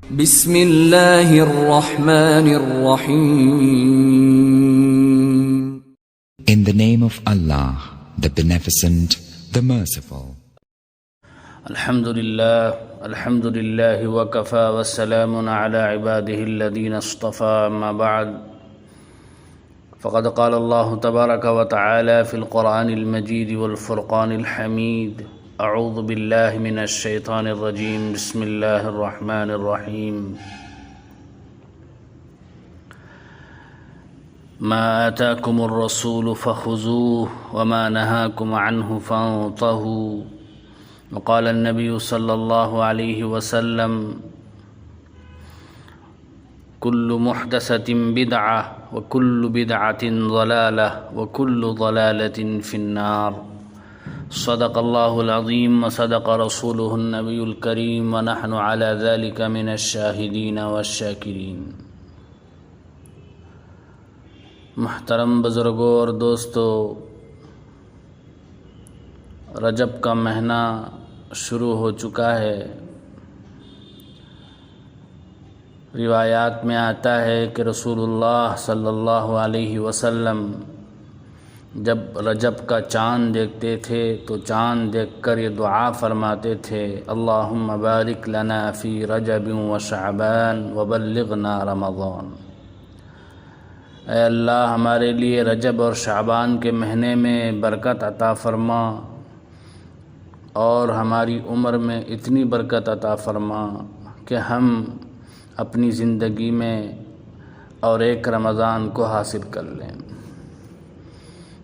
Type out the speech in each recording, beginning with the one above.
بسم اللہ الرحمن الرحیم. In the name of Allah, the Beneficent, the Merciful. الحمد للہ وکفى والسلام على عباده الذين اصطفى. اما بعد فقد قال الله تبارك وتعالى في القرآن المجيد والفرقان الحميد: اعوذ باللہ من الشیطان الرجیم. بسم اللہ الرحمن الرحیم. ما آتاكم الرسول فخذوه وما نهاكم عنه فانتهوا. وقال النبي صلى الله عليه وسلم: كل محدثة بدعة وكل بدعة ضلالة وكل ضلالة في النار. صدق الله العظيم وصدق رسوله النبي الكريم ونحن على ذلك من الشاهدين والشاكرين. محترم بزرگوں اور دوستو، رجب کا مہینہ شروع ہو چکا ہے. روایات میں آتا ہے کہ رسول اللہ صلی اللہ علیہ وسلم جب رجب کا چاند دیکھتے تھے تو چاند دیکھ کر یہ دعا فرماتے تھے: اللہم بارک لنا فی رجب و شعبان وبلغنا رمضان. اے اللہ، ہمارے لیے رجب اور شعبان کے مہینے میں برکت عطا فرما اور ہماری عمر میں اتنی برکت عطا فرما کہ ہم اپنی زندگی میں اور ایک رمضان کو حاصل کر لیں.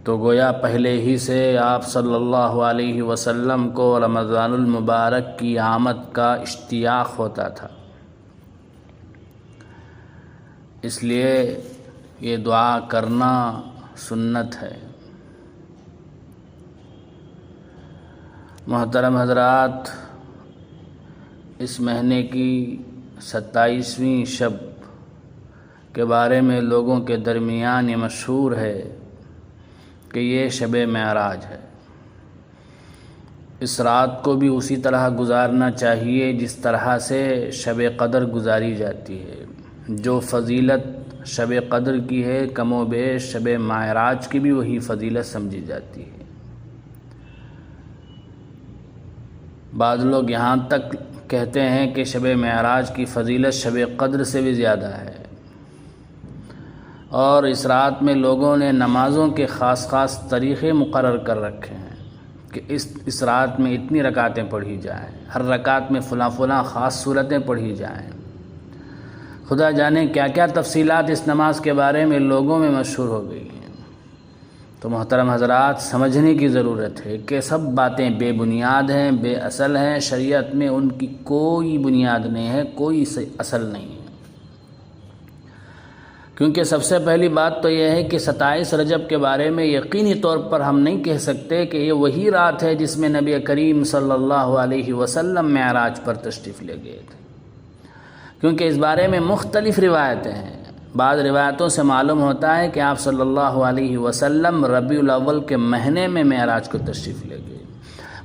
تو گویا پہلے ہی سے آپ صلی اللہ علیہ وسلم کو رمضان المبارک کی آمد کا اشتیاق ہوتا تھا. اس لیے یہ دعا کرنا سنت ہے. محترم حضرات، اس مہینے کی 27ویں شب کے بارے میں لوگوں کے درمیان یہ مشہور ہے کہ یہ شب معراج ہے. اس رات کو بھی اسی طرح گزارنا چاہیے جس طرح سے شب قدر گزاری جاتی ہے. جو فضیلت شب قدر کی ہے، کم و بیش شب معراج کی بھی وہی فضیلت سمجھی جاتی ہے. بعض لوگ یہاں تک کہتے ہیں کہ شب معراج کی فضیلت شب قدر سے بھی زیادہ ہے، اور اس رات میں لوگوں نے نمازوں کے خاص طریقے مقرر کر رکھے ہیں کہ اس رات میں اتنی رکعتیں پڑھی جائیں، ہر رکعت میں فلاں خاص صورتیں پڑھی جائیں. خدا جانے کیا کیا تفصیلات اس نماز کے بارے میں لوگوں میں مشہور ہو گئی ہیں. تو محترم حضرات، سمجھنے کی ضرورت ہے کہ سب باتیں بے بنیاد ہیں، بے اصل ہیں. شریعت میں ان کی کوئی بنیاد نہیں ہے، کوئی اصل نہیں ہے. کیونکہ سب سے پہلی بات تو یہ ہے کہ 27 رجب کے بارے میں یقینی طور پر ہم نہیں کہہ سکتے کہ یہ وہی رات ہے جس میں نبی کریم صلی اللہ علیہ وسلم معراج پر تشریف لے گئے تھے، کیونکہ اس بارے میں مختلف روایتیں ہیں. بعض روایتوں سے معلوم ہوتا ہے کہ آپ صلی اللہ علیہ وسلم ربیع الاول کے مہینے میں معراج کو تشریف لے گئے.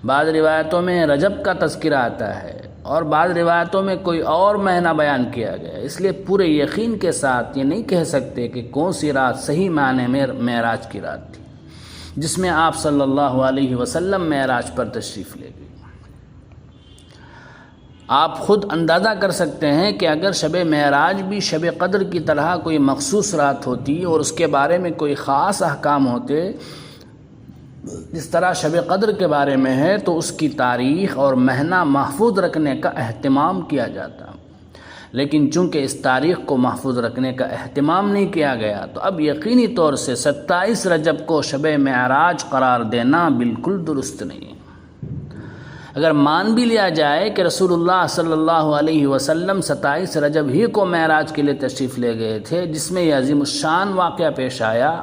بعض روایتوں میں رجب کا تذکرہ آتا ہے اور بعض روایتوں میں کوئی اور مہینہ بیان کیا گیا. اس لیے پورے یقین کے ساتھ یہ نہیں کہہ سکتے کہ کون سی رات صحیح معنی میں معراج کی رات تھی جس میں آپ صلی اللہ علیہ وسلم معراج پر تشریف لے گئے. آپ خود اندازہ کر سکتے ہیں کہ اگر شب معراج بھی شب قدر کی طرح کوئی مخصوص رات ہوتی اور اس کے بارے میں کوئی خاص احکام ہوتے جس طرح شب قدر کے بارے میں ہے، تو اس کی تاریخ اور مہینہ محفوظ رکھنے کا اہتمام کیا جاتا. لیکن چونکہ اس تاریخ کو محفوظ رکھنے کا اہتمام نہیں کیا گیا، تو اب یقینی طور سے 27 رجب کو شب معراج قرار دینا بالکل درست نہیں ہے. اگر مان بھی لیا جائے کہ رسول اللہ صلی اللہ علیہ وسلم 27 رجب ہی کو معراج کے لیے تشریف لے گئے تھے، جس میں یہ عظیم الشان واقعہ پیش آیا،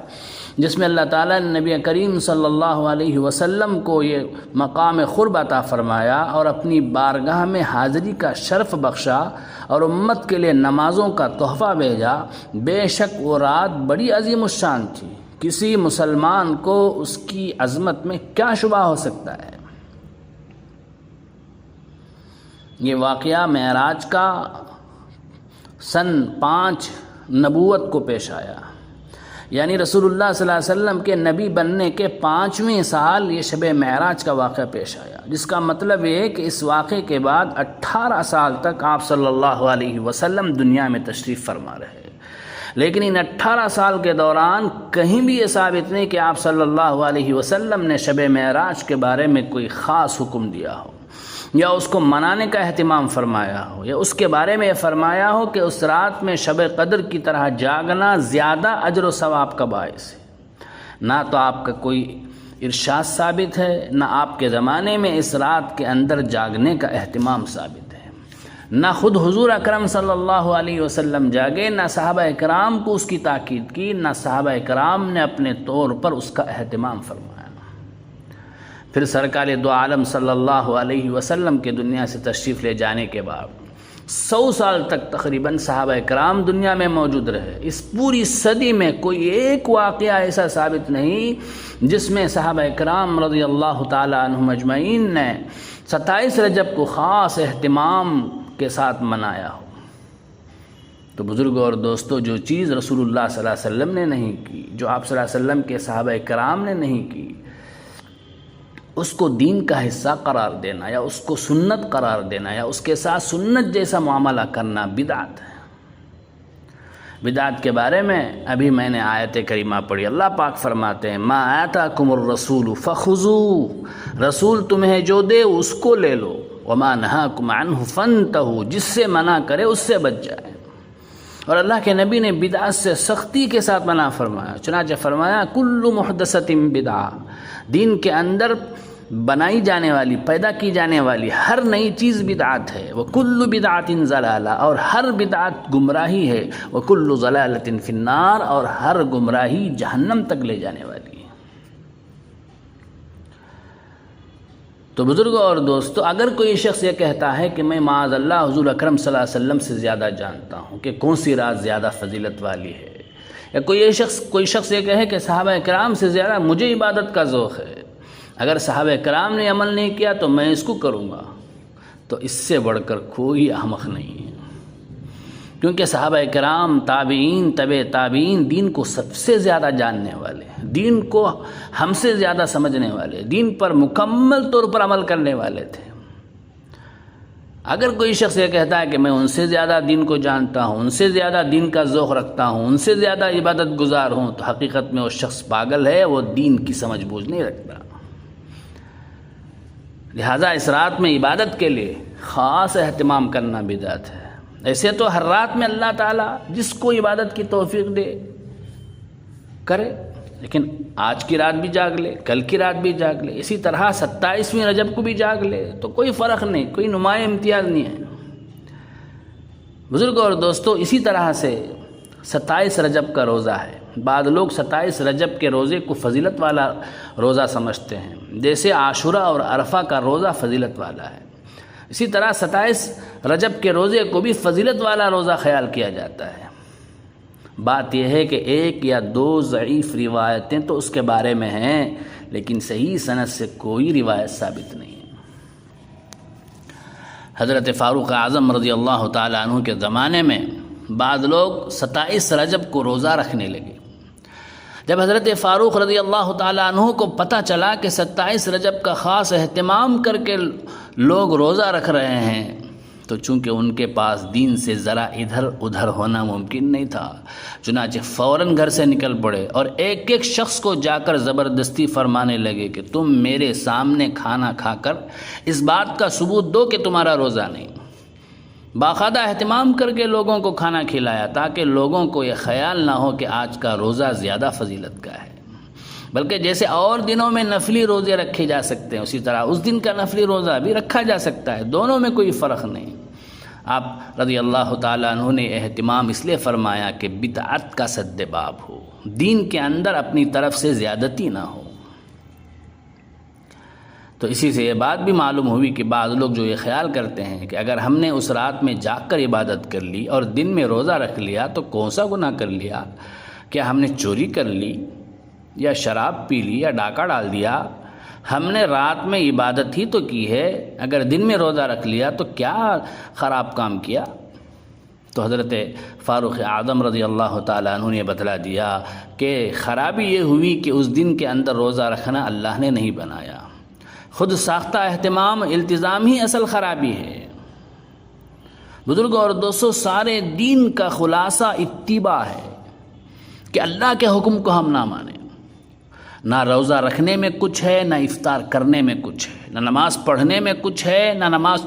جس میں اللہ تعالیٰ نے نبی کریم صلی اللہ علیہ وسلم کو یہ مقام قرب عطا فرمایا اور اپنی بارگاہ میں حاضری کا شرف بخشا اور امت کے لیے نمازوں کا تحفہ بھیجا. بے شک وہ رات بڑی عظیم الشان تھی. کسی مسلمان کو اس کی عظمت میں کیا شبہ ہو سکتا ہے. یہ واقعہ معراج کا سن 5 نبوت کو پیش آیا، یعنی رسول اللہ صلی اللہ علیہ وسلم کے نبی بننے کے 5ویں سال یہ شب معراج کا واقعہ پیش آیا، جس کا مطلب یہ ہے کہ اس واقعے کے بعد 18 سال تک آپ صلی اللہ علیہ وسلم دنیا میں تشریف فرما رہے، لیکن ان 18 سال کے دوران کہیں بھی یہ ثابت نہیں کہ آپ صلی اللہ علیہ وسلم نے شب معراج کے بارے میں کوئی خاص حکم دیا ہو، یا اس کو منانے کا اہتمام فرمایا ہو، یا اس کے بارے میں یہ فرمایا ہو کہ اس رات میں شب قدر کی طرح جاگنا زیادہ اجر و ثواب کا باعث ہے۔ نہ تو آپ کا کوئی ارشاد ثابت ہے، نہ آپ کے زمانے میں اس رات کے اندر جاگنے کا اہتمام ثابت ہے، نہ خود حضور اکرم صلی اللہ علیہ وسلم جاگے، نہ صحابہ کرام کو اس کی تاکید کی، نہ صحابہ کرام نے اپنے طور پر اس کا اہتمام فرمایا۔ پھر سرکار دو عالم صلی اللہ علیہ وسلم کے دنیا سے تشریف لے جانے کے بعد 100 سال تک تقریباً صحابہ کرام دنیا میں موجود رہے۔ اس پوری صدی میں کوئی ایک واقعہ ایسا ثابت نہیں جس میں صحابہ کرام رضی اللہ تعالی عنہم اجمعین نے 27 رجب کو خاص اہتمام کے ساتھ منایا ہو۔ تو بزرگوں اور دوستو، جو چیز رسول اللہ صلی اللہ علیہ وسلم نے نہیں کی، جو آپ صلی اللہ علیہ وسلم کے صحابہ کرام نے نہیں کی، اس کو دین کا حصہ قرار دینا یا اس کو سنت قرار دینا یا اس کے ساتھ سنت جیسا معاملہ کرنا بدعت ہے۔ بدعت کے بارے میں ابھی میں نے آیت کریمہ پڑھی، اللہ پاک فرماتے ہیں ما آتاکم الرسول فخذوہ، رسول تمہیں جو دے اس کو لے لو، وما نہاکم عنہ فانتہوا، جس سے منع کرے اس سے بچ جائے۔ اور اللہ کے نبی نے بدعت سے سختی کے ساتھ منع فرمایا، چنانچہ فرمایا کل محدثۃ بدعہ، دین کے اندر بنائی جانے والی، پیدا کی جانے والی ہر نئی چیز بدعت ہے، وکل بدعت ضلالہ، اور ہر بدعت گمراہی ہے، وکل ضلالۃ فی النار، اور ہر گمراہی جہنم تک لے جانے والی ہے۔ تو بزرگوں اور دوستو، اگر کوئی شخص یہ کہتا ہے کہ میں معاذ اللہ حضور اکرم صلی اللہ علیہ وسلم سے زیادہ جانتا ہوں کہ کون سی رات زیادہ فضیلت والی ہے، یا کوئی شخص یہ کہے کہ صحابہ کرام سے زیادہ مجھے عبادت کا ذوق ہے، اگر صحابہ کرام نے عمل نہیں کیا تو میں اس کو کروں گا، تو اس سے بڑھ کر کوئی احمق نہیں ہے، کیونکہ صحابہ کرام، تابعین، تبع تابعین دین کو سب سے زیادہ جاننے والے، دین کو ہم سے زیادہ سمجھنے والے، دین پر مکمل طور پر عمل کرنے والے تھے۔ اگر کوئی شخص یہ کہتا ہے کہ میں ان سے زیادہ دین کو جانتا ہوں، ان سے زیادہ دین کا ذوق رکھتا ہوں، ان سے زیادہ عبادت گزار ہوں، تو حقیقت میں وہ شخص پاگل ہے، وہ دین کی سمجھ بوجھ نہیں رکھتا۔ لہٰذا اس رات میں عبادت کے لیے خاص اہتمام کرنا بدعت ہے۔ ایسے تو ہر رات میں اللہ تعالیٰ جس کو عبادت کی توفیق دے کرے، لیکن آج کی رات بھی جاگ لے، کل کی رات بھی جاگ لے، اسی طرح 27ویں رجب کو بھی جاگ لے، تو کوئی فرق نہیں، کوئی نمایاں امتیاز نہیں ہے۔ بزرگوں اور دوستو، اسی طرح سے 27 رجب کا روزہ ہے، بعض لوگ 27 رجب کے روزے کو فضیلت والا روزہ سمجھتے ہیں، جیسے عاشورہ اور عرفہ کا روزہ فضیلت والا ہے، اسی طرح 27 رجب کے روزے کو بھی فضیلت والا روزہ خیال کیا جاتا ہے۔ بات یہ ہے کہ ایک یا دو ضعیف روایتیں تو اس کے بارے میں ہیں، لیکن صحیح سند سے کوئی روایت ثابت نہیں ہے۔ حضرت فاروق اعظم رضی اللہ تعالی عنہ کے زمانے میں بعض لوگ 27 رجب کو روزہ رکھنے لگے۔ جب حضرت فاروق رضی اللہ تعالیٰ عنہ کو پتہ چلا کہ 27 رجب کا خاص اہتمام کر کے لوگ روزہ رکھ رہے ہیں، تو چونکہ ان کے پاس دین سے ذرا ادھر ادھر ہونا ممکن نہیں تھا، چنانچہ فوراً گھر سے نکل پڑے اور ایک ایک شخص کو جا کر زبردستی فرمانے لگے کہ تم میرے سامنے کھانا کھا کر اس بات کا ثبوت دو کہ تمہارا روزہ نہیں۔ باقاعدہ اہتمام کر کے لوگوں کو کھانا کھلایا تاکہ لوگوں کو یہ خیال نہ ہو کہ آج کا روزہ زیادہ فضیلت کا ہے، بلکہ جیسے اور دنوں میں نفلی روزے رکھے جا سکتے ہیں، اسی طرح اس دن کا نفلی روزہ بھی رکھا جا سکتا ہے، دونوں میں کوئی فرق نہیں۔ آپ رضی اللہ تعالیٰ عنہ نے اہتمام اس لیے فرمایا کہ بدعت کا سد باب ہو، دین کے اندر اپنی طرف سے زیادتی نہ ہو۔ تو اسی سے یہ بات بھی معلوم ہوئی کہ بعض لوگ جو یہ خیال کرتے ہیں کہ اگر ہم نے اس رات میں جاگ کر عبادت کر لی اور دن میں روزہ رکھ لیا تو کون سا گناہ کر لیا؟ کیا ہم نے چوری کر لی یا شراب پی لی یا ڈاکہ ڈال دیا؟ ہم نے رات میں عبادت ہی تو کی ہے، اگر دن میں روزہ رکھ لیا تو کیا خراب کام کیا؟ تو حضرت فاروق اعظم رضی اللہ تعالیٰ عنہ نے بتلا دیا کہ خرابی یہ ہوئی کہ اس دن کے اندر روزہ رکھنا اللہ نے نہیں بنایا، خود ساختہ اہتمام التزام ہی اصل خرابی ہے۔ بزرگوں اور دوستوں، سارے دین کا خلاصہ اتباع ہے کہ اللہ کے حکم کو ہم نہ مانیں۔ نہ روزہ رکھنے میں کچھ ہے، نہ افطار کرنے میں کچھ ہے، نہ نماز پڑھنے میں کچھ ہے، نہ نماز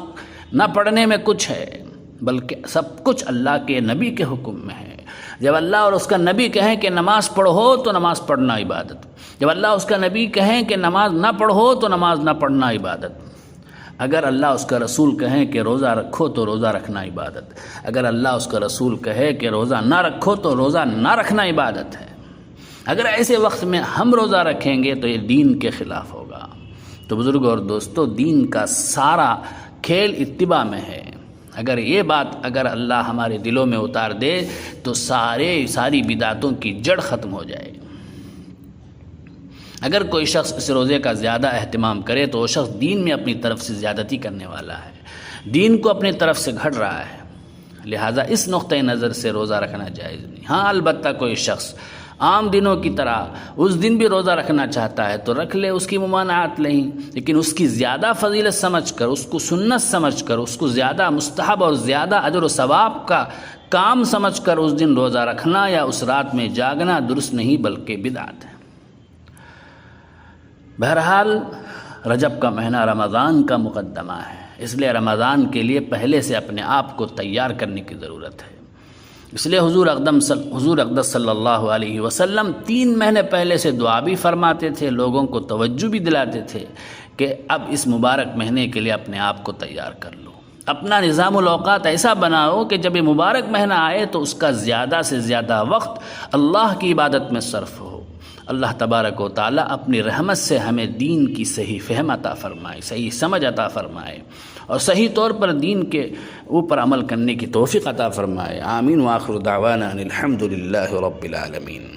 نہ پڑھنے میں کچھ ہے، بلکہ سب کچھ اللہ کے نبی کے حکم میں ہے۔ جب اللہ اور اس کا نبی کہیں کہ نماز پڑھو تو نماز پڑھنا عبادت، جب اللہ اس کا نبی کہیں کہ نماز نہ پڑھو تو نماز نہ پڑھنا عبادت، اگر اللہ اس کا رسول کہیں کہ روزہ رکھو تو روزہ رکھنا عبادت، اگر اللہ اس کا رسول کہے کہ روزہ نہ رکھو تو روزہ نہ رکھنا عبادت ہے۔ اگر ایسے وقت میں ہم روزہ رکھیں گے تو یہ دین کے خلاف ہوگا۔ تو بزرگوں اور دوستو، دین کا سارا کھیل اتباع میں ہے۔ اگر یہ بات اللہ ہمارے دلوں میں اتار دے تو ساری بدعتوں کی جڑ ختم ہو جائے۔ اگر کوئی شخص اس روزے کا زیادہ اہتمام کرے تو وہ شخص دین میں اپنی طرف سے زیادتی کرنے والا ہے، دین کو اپنی طرف سے گھڑ رہا ہے۔ لہٰذا اس نقطۂ نظر سے روزہ رکھنا جائز نہیں۔ ہاں البتہ کوئی شخص عام دنوں کی طرح اس دن بھی روزہ رکھنا چاہتا ہے تو رکھ لے، اس کی ممانعت نہیں، لیکن اس کی زیادہ فضیلت سمجھ کر، اس کو سنت سمجھ کر، اس کو زیادہ مستحب اور زیادہ اجر و ثواب کا کام سمجھ کر اس دن روزہ رکھنا یا اس رات میں جاگنا درست نہیں بلکہ بدعت ہے۔ بہرحال رجب کا مہینہ رمضان کا مقدمہ ہے، اس لیے رمضان کے لیے پہلے سے اپنے آپ کو تیار کرنے کی ضرورت ہے۔ اس لیے حضور اقدس صلی اللہ علیہ وسلم 3 مہینے پہلے سے دعا بھی فرماتے تھے، لوگوں کو توجہ بھی دلاتے تھے کہ اب اس مبارک مہینے کے لیے اپنے آپ کو تیار کر لو، اپنا نظام الاوقات ایسا بناؤ کہ جب یہ مبارک مہینہ آئے تو اس کا زیادہ سے زیادہ وقت اللہ کی عبادت میں صرف ہو۔ اللہ تبارک و تعالی اپنی رحمت سے ہمیں دین کی صحیح فہم عطا فرمائے، صحیح سمجھ عطا فرمائے اور صحیح طور پر دین کے اوپر عمل کرنے کی توفیق عطا فرمائے۔ آمین۔ وآخر دعوانا ان الحمد للہ رب العالمین۔